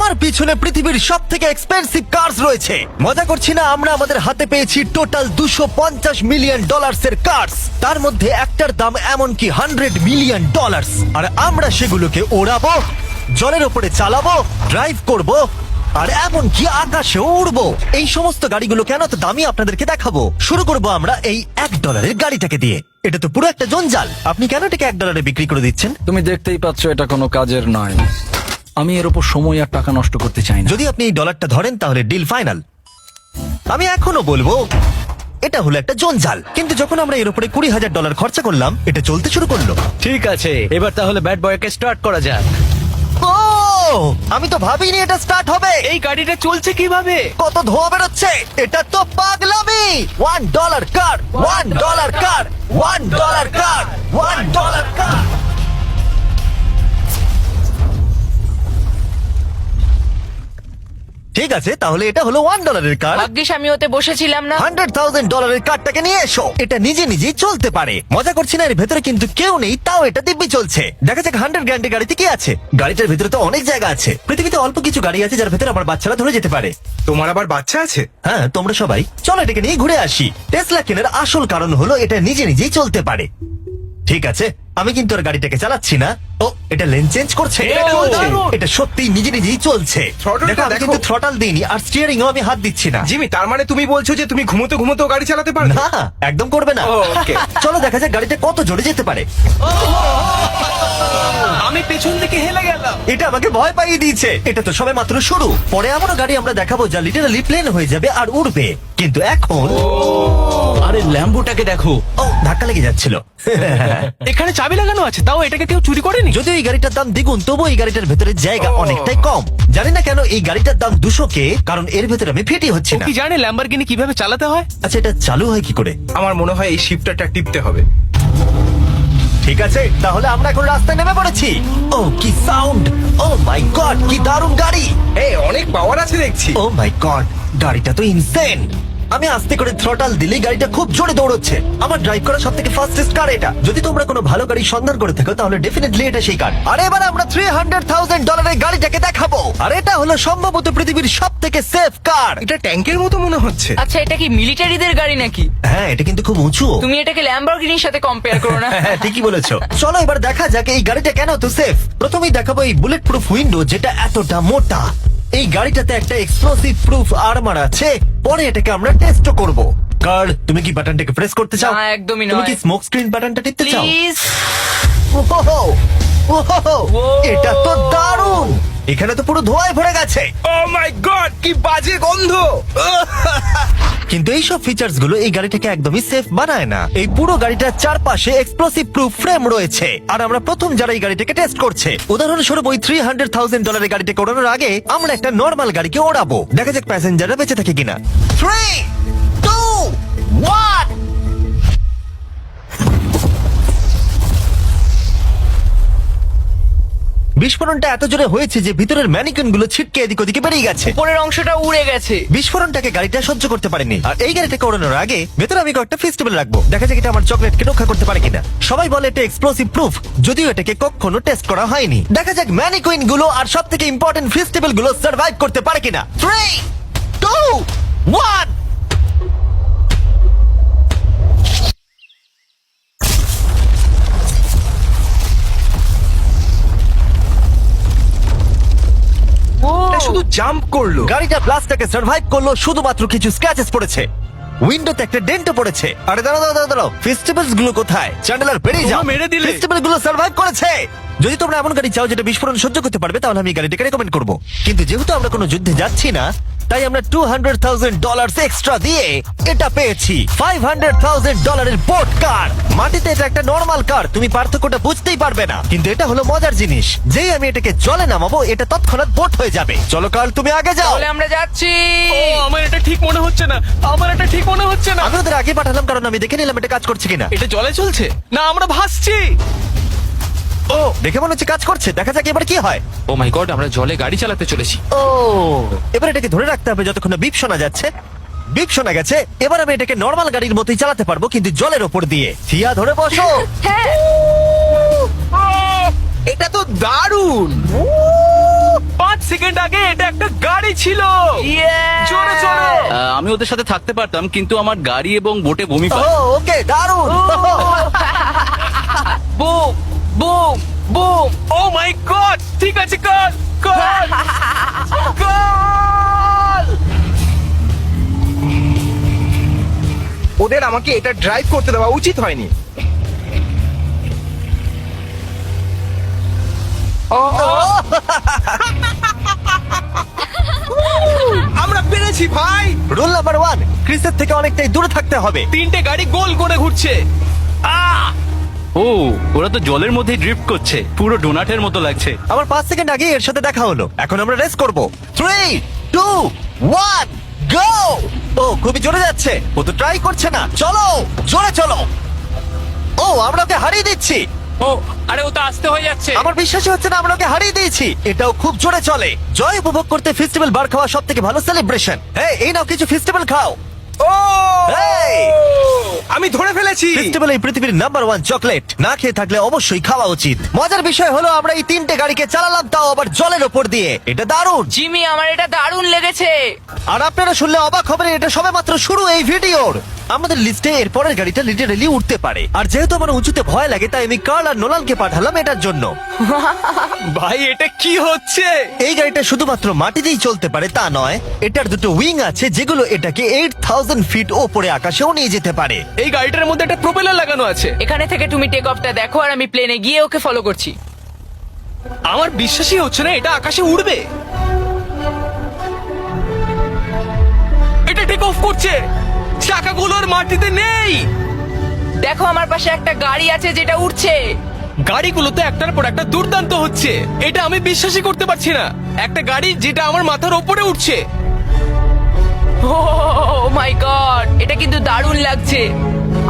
আমার পিছনে পৃথিবীর সব থেকে এক্সপেন্সিভ কার্স রয়েছে। মজা করছি না, আমরা আমাদের হাতে পেয়েছি টোটাল $250 মিলিয়ন এর কার্স। তার মধ্যে একটার দাম এমনকি $100 মিলিয়ন। আর আমরা সেগুলোকে ওড়াবো, জলের ওপরে চালাবো, ড্রাইভ করব, আর এমনকি আকাশে উড়বো। এই সমস্ত গাড়িগুলো কেন তো দামি আপনাদেরকে দেখাবো। শুরু করব আমরা এই $1 গাড়িটাকে দিয়ে। এটা তো পুরো একটা জঞ্জাল। আপনি কেন এটাকে $1 বিক্রি করে দিচ্ছেন? তুমি দেখতেই পাচ্ছ এটা কোনো কাজের নয়। আমি এর উপর সময় আর টাকা নষ্ট করতে চাই না। যদি আপনি এই ডলারটা ধরেন তাহলে ডিল ফাইনাল। আমি এখনো বলবো এটা হলো একটা জঞ্জাল, কিন্তু যখন আমরা এর উপরে $20,000 খরচা করলাম, এটা চলতে শুরু করলো। ঠিক আছে, এবার তাহলে ব্যাড বয়কে স্টার্ট করা যাক। ও, আমি তো ভাবিনি এটা স্টার্ট হবে। এই গাড়িটা চলছে কিভাবে? কত ধোঁয়া বেরোচ্ছে, এটা তো পাগলামি। $1 কার, $1 কার, $1 কার, $1 কার। ঠিক আছে, তাহলে এটা হলো $1 কার। ভাগ্যিস আমি ওতে বসেছিলাম না। $100,000 কারটাকে নিয়ে এসো। এটা নিজে নিজেই চলতে পারে। মজা করছি না, এর ভেতরে কিন্তু কেউ নেই, তাও এটা দিব্যি চলছে। দেখা যাক 100 গ্র্যান্ডের গাড়িতে কি আছে। গাড়িটার ভেতরে তো অনেক জায়গা আছে। পৃথিবীতে অল্প কিছু গাড়ি আছে যার ভেতরে আমার বাচ্চারা ধরে যেতে পারে। তোমার আবার বাচ্চা আছে? হ্যাঁ, তোমরা সবাই চলো এটাকে নিয়ে ঘুরে আসি। টেসলা কেনার আসল কারণ হলো এটা নিজে নিজেই চলতে পারে। ঠিক আছে, আমি কিন্তু আর গাড়িটাকে চালাচ্ছি না। ও, এটা লেন চেঞ্জ করছে। এটা চলছে। এটা সত্যি নিজে নিজেই চলছে। Throttle-টা দেখো, আমি দেখো। কিন্তু থ্রটাল দিইনি, আর স্টিয়ারিংও আমি হাত দিচ্ছি না। জিমি, তার মানে তুমি বলছো যে তুমি ঘুমোতে ঘুমোতেও গাড়ি চালাতে পারবে? না, একদম করবে না। ও, okay. চলো দেখা যাক গাড়িটা কত জোরে যেতে পারে। আমি পেছন থেকে হেলে গেলাম। এটা আমাকে ভয় পাইয়ে দিয়েছে। এটা তো সবে মাত্র শুরু। পরে এমনও গাড়ি আমরা দেখাবো যা লিটারালি প্লেন হয়ে যাবে আর উড়বে। কিন্তু এখন আরে ল্যাম্বোটাকে দেখো, ও, ধাক্কা লেগে যাচ্ছিল। এখানে চাবি লাগানো আছে, তাও এটাকে কেউ চুরি করেনি। যদিও এই গাড়িটার দাম দ্বিগুণ, তবু এই গাড়িটার ভেতরে জায়গা অনেকটাই কম। জানি না কেন এই গাড়িটার দাম 200K, কারণ এর ভেতরে আমি ফিটি হচ্ছে ও না। কি জানে ল্যাম্বরগিনি কিভাবে চালাতে হয়? আচ্ছা, এটা চালু হয় কি করে? আমার মনে হয় এই শিফটারটা টিপতে হবে। ঠিক আছে, তাহলে আমরা এখন রাস্তায় নেমে পড়েছি। ও, কি সাউন্ড! ও মাই গড, কি দারুণ গাড়ি! এই অনেক পাওয়ার আছে দেখছি। ও মাই গড, গাড়িটা তো ইনসেন। আমি আস্তে করে থ্রটাল দিলেই গাড়িটা খুব জোরে দৌড়চ্ছে। আমার ড্রাইভ করা সবথেকে ফাস্টেস্ট কার এটা। যদি তোমরা কোনো ভালো গাড়ি সন্ধান করে থাকো তাহলে ডেফিনেটলি এটা সেই কার। আর এবার আমরা $300,000 এর গাড়িটাকে দেখাবো। আর এটা হলো সম্ভবত পৃথিবীর সবথেকে সেফ কার। এটা ট্যাঙ্কের মতো মনে হচ্ছে। আচ্ছা, এটা কি মিলিটারিদের গাড়ি নাকি? হ্যাঁ, এটা কিন্তু খুব উঁচু। তুমি এটাকে ল্যাম্বরগিনির সাথে কম্পেয়ার করো না। হ্যাঁ, ঠিকই বলেছো। চলো এবার দেখা যাক এই গাড়িটা কেন তো সেফ। প্রথমেই দেখাবো এই বুলেট প্রুফ উইন্ডো, যেটা এতটা মোটা। এই গাড়িটাতে একটা এক্সপ্লোসিভ প্রুফ আর্মার আছে। পরে এটাকে আমরা টেস্ট করব। কার্ল, তুমি কি বাটনটাকে প্রেস করতে চাও? না, একদমই তুমি নয়। কি স্মোক স্ক্রিন বাটনটা টিপতে চাও? প্লিজ। ওহো, ওহো, এটা তো দারুণ। এখানে তো পুরো ধোঁয়ায় ভরে গেছে। ও মাই গড, কি বাজে গন্ধ! কিন্তু এইসব ফিচার্স গুলো এই গাড়িটাকে একদমই সেফ বানায় না। এই পুরো গাড়িটার চারপাশে এক্সপ্লোসিভ প্রুফ ফ্রেম রয়েছে। আর আমরা প্রথম যারা এই গাড়িটাকে টেস্ট করছে, উদাহরণস্বরূপ ওই $300,000 এর গাড়িটাকে ওড়ানোর আগে আমরা একটা নর্মাল গাড়িকে ওড়াবো। দেখা যাক প্যাসেঞ্জাররা বেঁচে থাকে কিনা। 3, 2, 1। বিস্ফোরণটা এত জোরে হয়েছে যে ভিতরের ম্যানিকুইন গুলো ছিটকে এদিক ওদিকে বেরিয়ে গেছে। উপরের অংশটা উড়ে গেছে। বিস্ফোরণটাকে গাড়িটা সহ্য করতে পারেনি। আর এই গাড়িটাকে ওড়ানোর আগে ভেতরে আমি কয়েকটা ফেস্টিভ্যাল রাখবো, দেখা যাক এটা আমার চকলেটকে রক্ষা করতে পারে কিনা। সবাই বলে এটা এক্সপ্লোসিভ প্রুফ, যদিও এটাকে কখনো টেস্ট করা হয়নি। দেখা যাক ম্যানিকুইন গুলো আর সব থেকে ইম্পর্টেন্ট ফেস্টিভ্যাল গুলো সার্ভাইভ করতে পারে কিনা। 3, 2, 1। এটা শুধু জাম্প করলো। গাড়িটা ব্লাস্টটাকে সার্ভাইভ করলো, শুধুমাত্র কিছু স্ক্র্যাচেস পড়েছে। উইন্ডোতে একটা ডেন্টও পড়েছে। আরে দাঁড়াও, ফেস্টিভ্যালস গুলো কোথায়? চ্যান্ডেলার বেরিয়ে যাও। তোমরা মেরে দিলে। ফেস্টিভ্যাল গুলো সার্ভাইভ করেছে। যদি তোমরা এমন গাড়ি চাও যেটা বিস্ফোরণ সহ্য করতে পারবে, তাহলে আমি এই গাড়িটাকে রেকমেন্ড করবো। কিন্তু যেহেতু আমরা কোনো যুদ্ধে যাচ্ছি না, তাই আমরা $200,000 এক্সট্রা দিয়ে এটা পেয়েছি। $500,000 এর বোট কার। মাটিতে এটা একটা নর্মাল কার, তুমি পার্থক্যটা বুঝতেই পারবে না। কিন্তু এটা হলো মজার জিনিস, যেই আমি এটাকে জলে নামাবো এটা তৎক্ষণাৎ বোট হয়ে যাবে। চলো কার্ল, তুমি আগে যাও। তাহলে আমরা যাচ্ছি। ও, আমার এটা ঠিক মনে হচ্ছে না, আমার এটা ঠিক মনে হচ্ছে না। আমি ওদের আগে পাঠালাম কারণ আমি দেখে নিলাম এটা কাজ করছে কিনা। এটা জলে চলছে না, আমরা ভাসছি। ও, দেখে মনে হচ্ছে কাজ করছে। দেখা যাক এবার কি হয়। ও মাই গড, আমরা জলে গাড়ি চালাতে চলেছি। ও, এবার এটাকে ধরে রাখতে হবে যতক্ষণ না বিপ শোনা যাচ্ছে। বিপ শোনা গেছে। এবার আমি এটাকে নর্মাল গাড়ির মতোই চালাতে পারবো, কিন্তু জলের ওপর দিয়ে। থিয়া, ধরে বসো। হ্যাঁ। এটা তো দারুণ। 5 সেকেন্ড আগে এটা একটা গাড়ি ছিল। জোরে চলো। আমি ওদের সাথে থাকতে পারতাম, কিন্তু আমার গাড়ি এবং বোটে বমি ও পায়। ওকে দারুণ বুম বুম বুম। ও মাই গড, ঠিক আছে, কর কর কর। ওদের আমাকে এটা ড্রাইভ করতে দেওয়া উচিত হয়নি। আমরা পেরেছি ভাই। রুল নাম্বার 1, ক্রিসের থেকে অনেকটাই দূরে থাকতে হবে। তিনটে গাড়ি গোল করে ঘুরছে। ও, ওরা তো জলের মধ্যে ড্রিফট করছে, পুরো ডোনাটের মতো লাগছে। আমার 5 সেকেন্ড আগে এর সাথে দেখা হলো। এখন আমরা রেস করব। 3, 2, 1 গো! ও খুবই জোরে যাচ্ছে। ও তো ট্রাই করছে না। চলো জোরে চলো। ও আমরা ওকে হারিয়ে দিচ্ছি। ও আরে ও তো আসতে হয়ে যাচ্ছে। আমার বিশ্বাসই হচ্ছে না আমরা ওকে হারিয়ে দিয়েছি। এটাও খুব জোরে চলে। জয় উপভোগ করতে ফেস্টিভ্যাল বার খাওয়া সব থেকে ভালো সেলিব্রেশন। এই নাও কিছু ফেস্টিভ্যাল খাও। ও এই! আমি ধরে ফেলেছি। ফেস্টিভ্যাল এই পৃথিবীর নাম্বার 1 চকলেট। না খেয়ে থাকলে অবশ্যই খাওয়া উচিত। মজার বিষয় হলো আমরা এই তিনটে গাড়িকে চালালাম, তাও আবার জলের ওপর দিয়ে। এটা দারুণ। জিমি, আমার এটা দারুণ লেগেছে। আর আপনারা শুনলে অবাক হবেন, এটা সবেমাত্র শুরু এই ভিডিওর। আমাদের লিস্টে এর পরের গাড়িটা লিটারেলি উঠতে পারে। আর যেহেতু আমার উঁচুতে ভয় লাগে, তাই আমি কার্ল আর নোলানকে পাঠালাম এটার জন্য। ভাই এটা কি হচ্ছে? এই গাড়িটা শুধুমাত্র মাটিতেই চলতে পারে তা নয়, এটার দুটো উইং আছে যেগুলো এটাকে 8000 ফিট ওপরে আকাশেও নিয়ে যেতে পারে। এই গাড়িটার মধ্যে একটা প্রপেলার লাগানো আছে। এখানে থেকে তুমি টেক অফটা দেখো আর আমি প্লেনে গিয়ে ওকে ফলো করছি। আমার বিশ্বাসই হচ্ছে না এটা আকাশে উড়বে। এটা টেক অফ করছে, চাকাগুলোর মাটিতে নেই। দেখো আমার পাশে একটা গাড়ি আছে যেটা উঠছে। গাড়িগুলো তো একটার পর একটা দুর্দান্ত হচ্ছে। এটা আমি বিশ্বাসই করতে পারছি না। একটা গাড়ি যেটা আমার মাথার ওপরে উঠছে। ও মাই গড, এটা কিন্তু দারুণ লাগছে।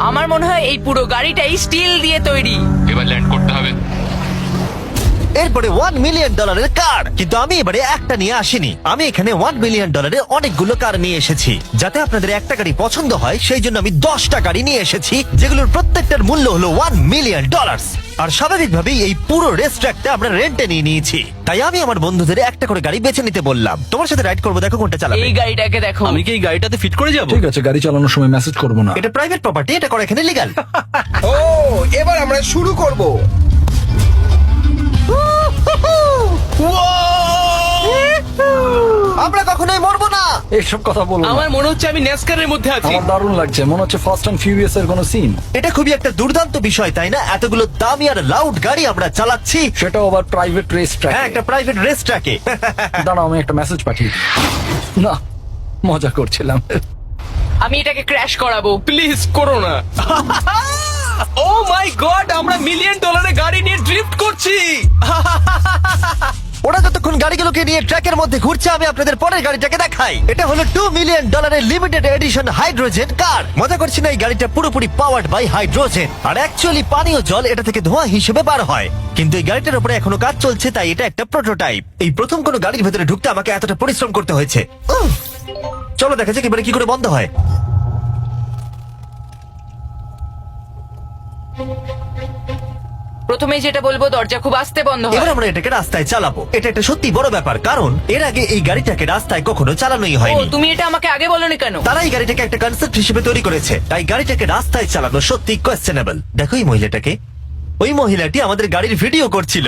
আমার মনে হয় এই পুরো গাড়িটাই স্টিল দিয়ে তৈরি। এবার ল্যান্ড করতে হবে। এরপরে $1 মিলিয়ন কার। কিন্তু আমি এবারে একটা নিয়ে আসিনি। আমি এখানে $1 মিলিয়ন অনেকগুলো কার নিয়ে এসেছি। যাতে আপনাদের একটা গাড়ি পছন্দ হয় সেই জন্য আমি 10টা গাড়ি নিয়ে এসেছি, যেগুলোর প্রত্যেকটার মূল্য হলো $1 মিলিয়ন। আর স্বাভাবিকভাবেই এই পুরো রেস ট্র্যাকটা আমরা রেন্টে নিয়ে নিয়েছি। তাই আমি আমার বন্ধুদের একটা করে গাড়ি বেছে নিতে বললাম। তোমার সাথে রাইড করবো, দেখো কোনটা চালাবে। এই গাড়িটাকে দেখো। আমি কি এই গাড়িটাতে ফিট করে যাব? ঠিক আছে, গাড়ি চালানোর সময় মেসেজ করবো না। এটা প্রাইভেট প্রপার্টি, এটা করা এখানে লিগ্যাল। ও এবার আমরা শুরু করব। আমরা কখনোই মরবো না। এইসব কথা বলবো না। আমার মনে হচ্ছে আমি ন্যাসকারের মধ্যে আছি। আমার দারুণ লাগছে, মনে হচ্ছে ফার্স্ট অ্যান্ড ফিউরিয়াস এর কোনো সিন। এটা খুবই একটা দুর্দান্ত বিষয়, তাই না? এতগুলো দামি আর লাউড গাড়ি আমরা চালাচ্ছি। সেটাও আবার প্রাইভেট রেস ট্র্যাক। হ্যাঁ, একটা প্রাইভেট রেস ট্র্যাকে। দাঁড়াও, আমি একটা মেসেজ পাঠিয়ে দিই। না, মজা করছিলাম। আমি এটাকে ক্র্যাশ করাবো। প্লিজ করো না। ও মাই গড, আমরা $1 মিলিয়ন গাড়ি নিয়ে ড্রিফট করছি। ওরা যতক্ষণ গাড়িগুলোকে নিয়ে ট্র্যাকের মধ্যে ঘুরছে, আমি আপনাদের পরের গাড়িটাকে দেখাই। এটা হলো $2 million limited edition hydrogen car. মজা করছি না, এই গাড়িটা পুরোপুরি পাওয়ার্ড বাই হাইড্রোজেন। আর অ্যাকচুয়ালি পানীয় জল এটা থেকে ধোঁয়া হিসেবে বার হয়। কিন্তু এই গাড়িটার উপরে এখনো কাজ চলছে, তাই এটা একটা প্রোটোটাইপ। এই প্রথম কোনো গাড়ির ভেতরে ঢুকতে আমাকে এতটা পরিশ্রম করতে হয়েছে। উফ! চলো দেখা যাক এবারে কি করে বন্ধ হয়। প্রথমে যেটা বলবো, দরজা খুব আস্তে বন্ধ হয়। এবার আমরা এটাকে রাস্তায় চালাবো। এটা একটা সত্যি বড় ব্যাপার, কারণ এর আগে এই গাড়িটাকে রাস্তায় কখনো চালানোই ও, হয়নি। তুমি এটা আমাকে আগে বলনি কেন? তারা এই গাড়িটাকে একটা কনসেপ্ট হিসেবে তৈরি করেছে, তাই গাড়িটাকে রাস্তায় চালানো সত্যি কোয়েশ্চেনেবল। দেখো এই মহিলাটাকে, ওই মহিলাটি আমাদের গাড়ির ভিডিও করছিল।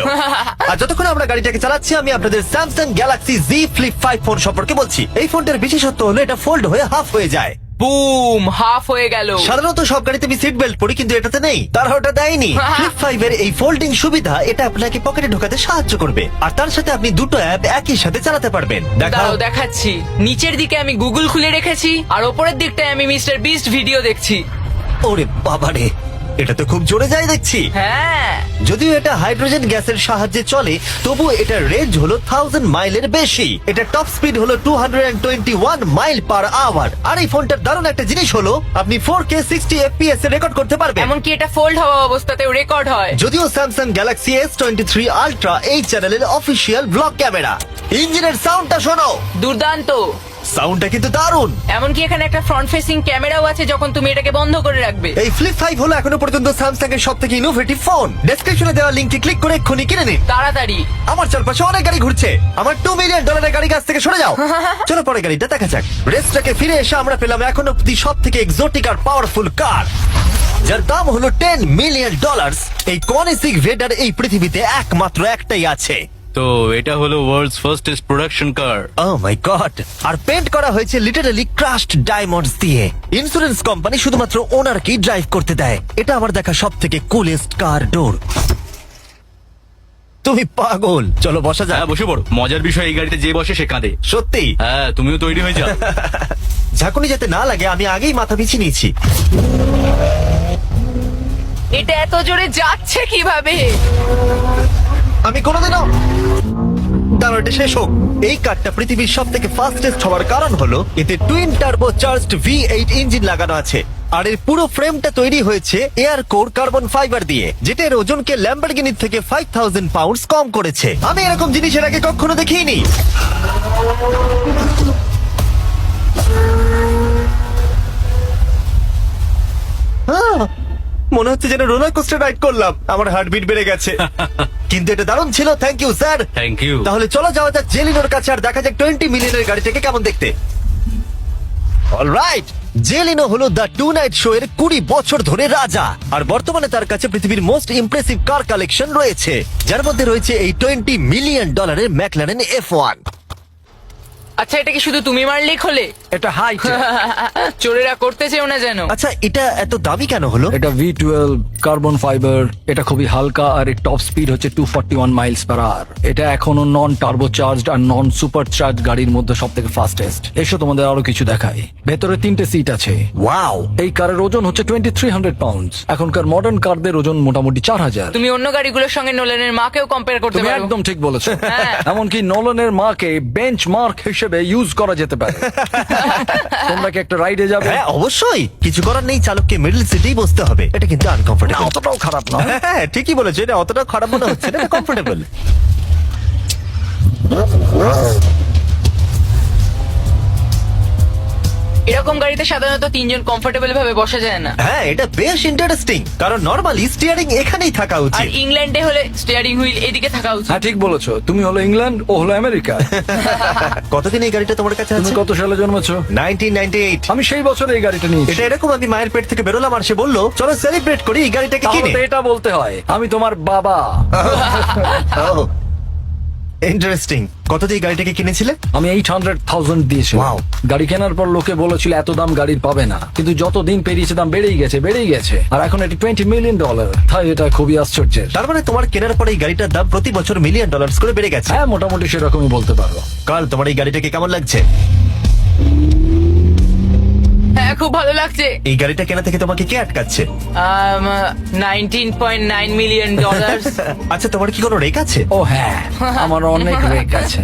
আর যতক্ষণ আমরা গাড়িটাকে চালাচ্ছি, আমি আপনাদের Samsung Galaxy Z Flip 5 phone সম্পর্কে বলছি। এই ফোনটার বিশেষত্ব হলো এটা ফোল্ড হয়ে হাফ হয়ে যায়। বুম, হাফ হয়ে গেল। সাধারণত সব গাড়িতে আমি সিট বেল্ট পরি, কিন্তু এটাতে নেই। তারা ওটা দেয়নি। ফ্লিপ 5 এর এই ফোল্ডিং সুবিধা, এটা আপনাকে পকেটে ঢোকাতে সাহায্য করবে। আর তার সাথে আপনি দুটো অ্যাপ একই সাথে চালাতে পারবেন। দেখাও। দাঁড়াও দেখাচ্ছি। নিচের দিকে আমি গুগল খুলে রেখেছি, আর ওপরের দিকটায় আমি মিস্টার বিস্ট ভিডিও দেখছি। ওরে বাবারে, এটা তো খুব জোরে যায় দেখছি। হ্যাঁ, যদিও এটা হাইড্রোজেন গ্যাসের সাহায্যে চলে, তবু এটার রেঞ্জ হলো 1000 মাইলের বেশি। এটা টপ স্পিড হলো 221 মাইল পার আওয়ার। আর এই ফোনটার দারুণ একটা জিনিস হলো আপনি 4K 60 FPS এ রেকর্ড করতে পারবেন। এমনকি এটা ফোল্ড হওয়া অবস্থাতেও রেকর্ড হয়। যদিও স্যামসাং গ্যালাক্সি S23 আলট্রা এই চ্যানেলের অফিসিয়াল ব্লগ ক্যামেরা। ইঞ্জিনের সাউন্ডটা শোনো। দুর্দান্ত। সাউন্ডটা কিন্তু দারুণ। এমনকি এখানে একটা ফ্রন্ট ফেসিং ক্যামেরাও আছে যখন তুমি এটাকে বন্ধ করে রাখবে। এই ফ্লিপ 5 হলো এখনো পর্যন্ত স্যামসাং এর সবথেকে ইনোভেটিভ ফোন। ডেসক্রিপশনে দেওয়া লিংকে ক্লিক করে এক্ষুনি কিনে নিন। তাড়াতাড়ি। আমার চারপাশে অনেক গাড়ি ঘুরছে। আমার $2 মিলিয়ন গাড়ি কাছ থেকে সরে যাও। চলো পরে গাড়িটা দেখা যাক। রেসটাকে ফিরে এসে আমরা পেলাম এখন অব্দি সব থেকে এক্সোটিক আর পাওয়ারফুল কার, যার দাম হলো $10 মিলিয়ন। এই কনিসিক ভেডার এই পৃথিবীতে একমাত্র একটাই আছে। তো এটা হলো world's fastest production car. Oh my God! আর পেন্ট করা হয়েছে লিটারালি ক্রাশড ডায়মন্ডস দিয়ে। ইন্স্যুরেন্স কোম্পানি শুধুমাত্র ওনারকেই ড্রাইভ করতে দেয়। এটা আমার দেখা সব থেকে কুলেস্ট কার ডোর। তুমি পাগল। চলো বসা যাক। হ্যাঁ বসে পড়ো। মজার বিষয় এই গাড়িতে যে বসে সে কাঁদে। সত্যি হ্যাঁ তুমিও তৈরি হয়ে যাও। ঝাঁকুনি যাতে না লাগে আমি আগেই মাথা পিছিয়ে নিয়েছি। এটা এত জোরে যাচ্ছে কিভাবে? আমি কোনোদিনও দাঁড়াও, এটা শেষ হোক। এই কারটা পৃথিবীর সব থেকে ফাস্টেস্ট হওয়ার কারণ হলো এতে twin turbo charged V8 engine লাগানো আছে। আর এর পুরো ফ্রেমটা তৈরি হয়েছে এয়ার কোর কার্বন ফাইবার দিয়ে, যেটা এর ওজনকে ল্যাম্বরগিনির থেকে 5000 পাউন্ডস কম করেছে। আমি এরকম জিনিসের আগে কখনো দেখিনি। মনে হচ্ছে যেন রোলার কোস্টার রাইড করলাম। আমার হার্টবিট বেড়ে গেছে। কিন্তু এটা দারুণ ছিল। Thank you sir. Thank you. তাহলে চলো যাওয়া যাক জেলিনোর কাছে আর দেখা যাক 20 মিলিয়নের গাড়িটাকে কেমন দেখতে। অলরাইট, জেলিনো হলো দ্য টু নাইট শো এর 20 বছর ধরে রাজা। আর বর্তমানে তার কাছে পৃথিবীর মোস্ট ইমপ্রেসিভ কার কালেকশন রয়েছে, যার মধ্যে রয়েছে এই $20 মিলিয়ন ম্যাকলারেন F1। আচ্ছা, এটা কি শুধু তুমি মারলেই খোলে? এটা হাই চোরেরা করতে চেও না যেন। আচ্ছা, এটা এত দামি কেন হলো? এটা V12 কার্বন ফাইবার। এটা খুবই হালকা আর এর টপ স্পিড হচ্ছে 241 মাইলস পার আওয়ার। এটা এখনো নন টার্বো চার্জড আর নন সুপার চার্জ গাড়ির মধ্যে সব থেকে ফাস্টেস্ট। এসো তোমাদের আরো কিছু দেখাই। ভেতরে 3টে সিট আছে। ওয়াও! এই কারের ওজন হচ্ছে 2300 পাউন্ডস। এখনকার মডার্ন কারদের ওজন মোটামুটি 4000। তুমি অন্য গাড়িগুলোর সঙ্গে নোলানের মাকেও কম্পেয়ার করতে তুমি পারো। একদম ঠিক বলেছো। হ্যাঁ। এমনকি নোলানের মাকে বেঞ্চ মার্ক হিসেবে ইউজ করা যেতে পারে। তোমরা কি একটা রাইডে যাবে? হ্যাঁ অবশ্যই। কিছু করার নেই, চালককে মিডল সিটেই বসতে হবে। এটা কিন্তু না, আনকমফোর্টেবল। অতটাও খারাপ নয়। হ্যাঁ ঠিকই বলেছো, এটা অতটা খারাপ মনে হচ্ছে না, কমফোর্টেবল। এরকম গাড়িতে সাধারণত 3 জন কমফোর্টেবল ভাবে বসা যায় না। হ্যাঁ এটা বেশ ইন্টারেস্টিং, কারণ নরমালি স্টিয়ারিং এখানেই থাকা আর উচিত। ইংল্যান্ডে হলে স্টিয়ারিং হুইল এদিকে থাকা উচিত। হ্যাঁ ঠিক বলেছো। তুমি হলো ইংল্যান্ড, ও হলো আমেরিকা। কতদিন এই গাড়িটা তোমার কাছে তুমি আছে? কত সালে জন্মেছো? 1998। আমি সেই বছর এই গাড়িটা নিয়েছি। এটা এরকম, আমি মায়ের পেট থেকে বেরোলাম আর সে বললো চলো সেলিব্রেট করি এই গাড়িটাকে তাহলে কিনে। তো এটা বলতে হয় আমি তোমার বাবা। ইন্টারেস্টিং। কত দিয়ে এই গাড়িটাকে কিনেছিলে? আমি 800,000 দিয়েছি। Wow. গাড়ি কেনার পর লোকে বলেছিল এত দাম গাড়ির পাবে না, কিন্তু যত দিন পেরিয়েছে দাম বেড়েই গেছে। আর এখন এটা $20 মিলিয়ন। তাই এটা খুবই আশ্চর্যের। তার মানে তোমার কেনার পরে এই গাড়িটার দাম প্রতি বছর $1 মিলিয়ন করে বেড়ে গেছে। হ্যাঁ মোটামুটি সেরকমই বলতে পারো। কাল তোমার এই গাড়িটাকে কেমন লাগছে? হ্যাঁ খুব ভালো লাগছে। এই গাড়িটা কেনা থেকে তোমাকে কে আটকাচ্ছে? $19.9 মিলিয়ন। আচ্ছা তোমার কি কোনো রেক আছে? ও হ্যাঁ, আমার অনেক রেক আছে।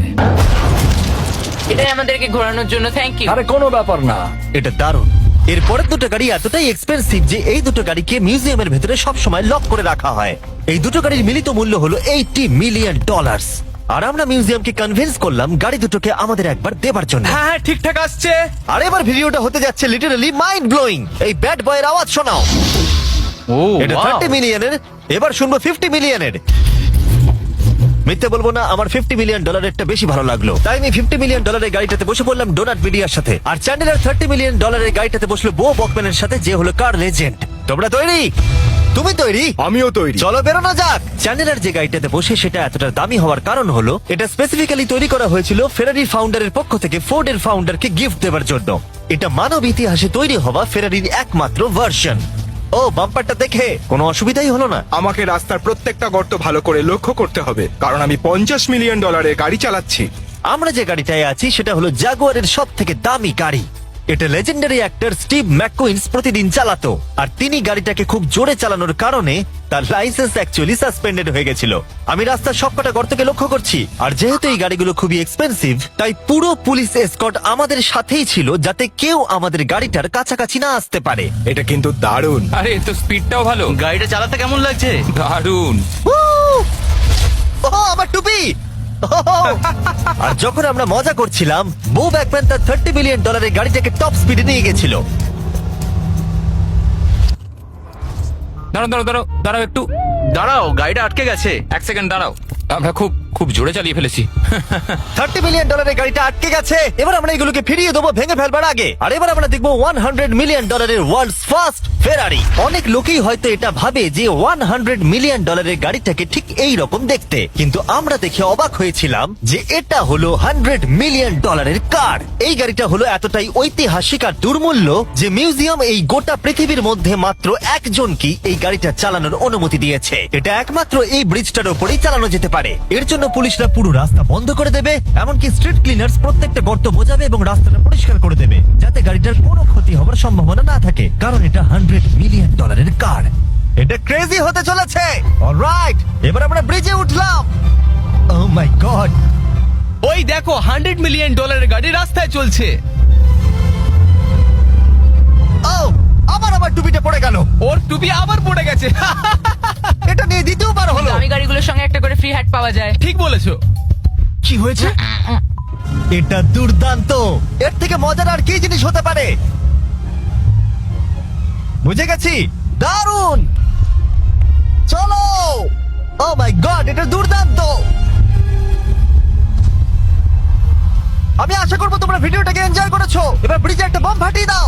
এটাই আমাদেরকে ঘোরানোর জন্য থ্যাংক ইউ। আরে কোনো ব্যাপার না। এটা দারুণ। এর পরের দুটো গাড়ি এতটাই এক্সপেন্সিভ যে এই দুটো গাড়িকে মিউজিয়ামের ভেতরে সব সময় লক করে রাখা হয়। এই দুটো গাড়ির মিলিত মূল্য হলো $80 মিলিয়ন। আর আমরা মিউজিয়ামকে কনভিন্স করলাম গাড়ি দুটোকে আমাদের একবার দেবার জন্য। হ্যাঁ ঠিকঠাক আসছে। আর এবার ভিডিওটা হতে যাচ্ছে লিটারালি মাইন্ড ব্লোয়িং। এই ব্যাড বয়ের আওয়াজ শোনাও। ও এটা wow! 30 মিলিয়নের। এবার শুনবো 50 মিলিয়নের। মিথ্যে বলবো না, আমার $50 মিলিয়ন বেশি ভালো লাগলো। তাই আমি $50 মিলিয়ন গাড়িটাতে বসে পড়লাম ডোনাট মিডিয়ার সাথে। আর চ্যান্ডেলার $30 মিলিয়ন গাড়িটাতে বসলো বো বকম্যানের সাথে, যে হলো কার লেজেন্ড। তোমরা তৈরি? তুমি তৈরি? আমিও তৈরি। চলো বেরোনো যাক। চ্যান্ডেলার যে গাড়িটাতে বসে সেটা এতটা দামি হওয়ার কারণ হলো এটা স্পেসিফিক্যালি তৈরি করা হয়েছিল ফেরারি ফাউন্ডারের পক্ষ থেকে ফোর্ডের ফাউন্ডারকে গিফট দেওয়ার জন্য। এটা মানব ইতিহাসে তৈরি হওয়া ফেরারির একমাত্র ভার্সন। ও বাম্পারটা দেখে কোনো অসুবিধাই হলো না। আমাকে রাস্তার প্রত্যেকটা গর্ত ভালো করে লক্ষ্য করতে হবে, কারণ আমি $50 মিলিয়ন গাড়ি চালাচ্ছি। আমরা যে গাড়িটায় আছি সেটা হলো জাগুয়ারের সব থেকে দামি গাড়ি। এটা লেজেন্ডারি অ্যাক্টর স্টিভ ম্যাককুইন্স প্রতিদিন চালাতো। আর তিনি গাড়িটাকে খুব জোরে চালানোর কারণে তার লাইসেন্স অ্যাকচুয়ালি সাসপেন্ডেড হয়ে গেছিল। আমি রাস্তার সবকটা গর্তকে লক্ষ্য করছি। আর যেহেতু এই গাড়িগুলো খুবই এক্সপেন্সিভ, তাই পুরো পুলিশ এসকর্ট আমাদের সাথেই ছিল, যাতে কেউ আমাদের গাড়িটার কাছাকাছি না আসতে পারে। এটা কিন্তু দারুণ। আরে তো স্পিডটাও ভালো। গাড়িটা চালাতে কেমন লাগছে? দারুণ। ও আমার টুপি! ও আর যখন আমরা মজা করছিলাম, বো ব্যাকম্যান তার $30 মিলিয়ন গাড়িটাকে টপ স্পিডে নিয়ে গেছিল। দাঁড়াও দাঁড়াও দাঁড়াও দাঁড়াও একটু দাঁড়াও, গাড়িটা আটকে গেছে। এক সেকেন্ড দাঁড়াও। আমরা খুব জোরে চালিয়ে ফেলেছি। $30 মিলিয়ন গাড়িটা আটকে গেছে। এবার আমরা এগুলোকে ফিরিয়ে দেবো ভেঙে ফেলবার আগে। আর এবার আমরা দেখবো $100 মিলিয়ন ওয়ার্ল্ডস ফার্স্ট ফেরারি। অনেক লোকেই হয়তো এটা ভাবে যে $100 মিলিয়ন গাড়িটাকে ঠিক এই রকম দেখতে, কিন্তু আমরা দেখে অবাক হয়েছিলাম যে এটা হলো $100 মিলিয়ন কার। এই গাড়িটা হলো এতটাই ঐতিহাসিক আর দুর্মূল্য যে মিউজিয়াম এই গোটা পৃথিবীর মধ্যে মাত্র একজনকে এই গাড়িটা চালানোর অনুমতি দিয়েছে। এটা একমাত্র এই ব্রিজটার উপরেই চালানো যেতে পারে। এর জন্য পুলিশরা পুরো রাস্তা বন্ধ করে দেবে, এমনকি স্ট্রিট ক্লিনার্স প্রত্যেকটা গর্ত বোঝাবে এবং রাস্তাটা পরিষ্কার করে দেবে, যাতে গাড়িটার কোনো ক্ষতি হওয়ার সম্ভাবনা না থাকে, কারণ এটা $100 মিলিয়ন কার। এটা ক্রেজি হতে চলেছে। অলরাইট, এবার আমরা ব্রিজে উঠলাম। ও মাই গড, ওই দেখো, $100 মিলিয়ন গাড়ি রাস্তায় চলছে। ও আবার টুপিটা পড়ে গেল। ওর টুপি আবার পড়ে গেছে। এটা নিয়ে দ্বিতীয়বার হলো। দামি গাড়িগুলোর সঙ্গে একটা করে ফ্রি হ্যাট পাওয়া যায়। ঠিক বলেছো। কি হয়েছে? এটা দুর্দান্ত। এর থেকে মজার আর কি জিনিস হতে পারে? বুঝে গেছি, দারুণ। চলো। ও মাই গড, এটা দুর্দান্ত। আমি আশা করবো তোমরা ভিডিওটাকে এনজয় করেছো। এবার ব্রিজে একটা বম ফাটিয়ে দাও।